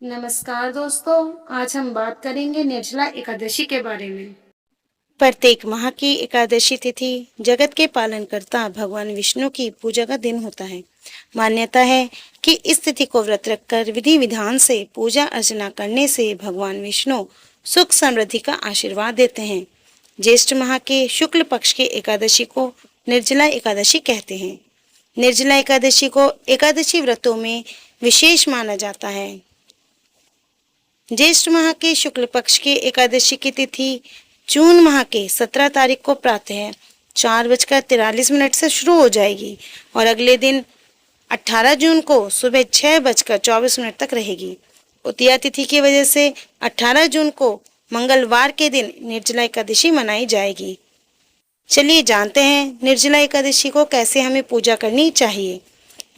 नमस्कार दोस्तों, आज हम बात करेंगे निर्जला एकादशी के बारे में। प्रत्येक माह की एकादशी तिथि जगत के पालनकर्ता भगवान विष्णु की पूजा का दिन होता है। मान्यता है कि इस तिथि को व्रत रखकर विधि विधान से पूजा अर्चना करने से भगवान विष्णु सुख समृद्धि का आशीर्वाद देते हैं। ज्येष्ठ माह के शुक्ल पक्ष की एकादशी को निर्जला एकादशी कहते हैं। निर्जला एकादशी को एकादशी व्रतों में विशेष माना जाता है। ज्येष्ठ माह के शुक्ल पक्ष की एकादशी की तिथि जून माह के 17 तारीख को प्रातः 4:43 से शुरू हो जाएगी और अगले दिन 18 जून को सुबह 6:24 तक रहेगी। उतिया तिथि की वजह से 18 जून को मंगलवार के दिन निर्जला एकादशी मनाई जाएगी। चलिए जानते हैं निर्जला एकादशी को कैसे हमें पूजा करनी चाहिए।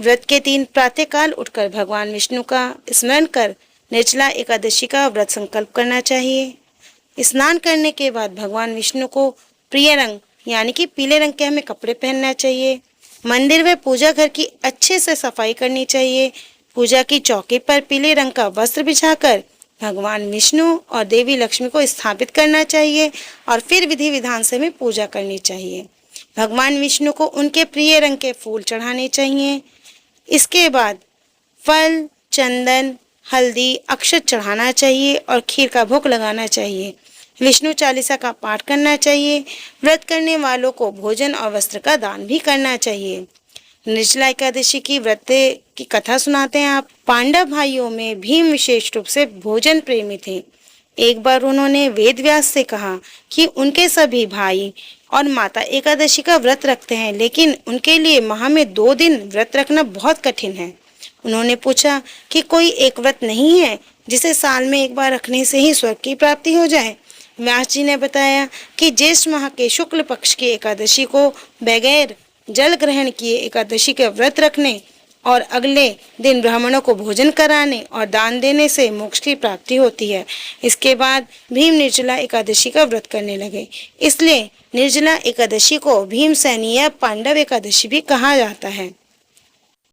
व्रत के दिन प्रातःकाल उठकर भगवान विष्णु का स्मरण कर निर्जला एकादशी का व्रत संकल्प करना चाहिए। स्नान करने के बाद भगवान विष्णु को प्रिय रंग यानी कि पीले रंग के हमें कपड़े पहनना चाहिए। मंदिर व पूजा घर की अच्छे से सफाई करनी चाहिए। पूजा की चौकी पर पीले रंग का वस्त्र बिछाकर भगवान विष्णु और देवी लक्ष्मी को स्थापित करना चाहिए और फिर विधि विधान से हमें पूजा करनी चाहिए। भगवान विष्णु को उनके प्रिय रंग के फूल चढ़ाने चाहिए। इसके बाद फल, चंदन, हल्दी, अक्षत चढ़ाना चाहिए और खीर का भोग लगाना चाहिए। विष्णु चालीसा का पाठ करना चाहिए। व्रत करने वालों को भोजन और वस्त्र का दान भी करना चाहिए। निर्जला एकादशी की व्रत की कथा सुनाते हैं आप। पांडव भाइयों में भीम विशेष रूप से भोजन प्रेमी थे। एक बार उन्होंने वेद व्यास से कहा कि उनके सभी भाई और माता एकादशी का व्रत रखते हैं, लेकिन उनके लिए माह में 2 दिन व्रत रखना बहुत कठिन है। उन्होंने पूछा कि कोई एक व्रत नहीं है जिसे साल में एक बार रखने से ही स्वर्ग की प्राप्ति हो जाए। व्यास जी ने बताया कि ज्येष्ठ माह के शुक्ल पक्ष की एकादशी को बगैर जल ग्रहण किए एकादशी के व्रत रखने और अगले दिन ब्राह्मणों को भोजन कराने और दान देने से मोक्ष की प्राप्ति होती है। इसके बाद भीम निर्जला एकादशी का व्रत करने लगे। इसलिए निर्जला एकादशी को भीमसेनी या पांडव एकादशी भी कहा जाता है।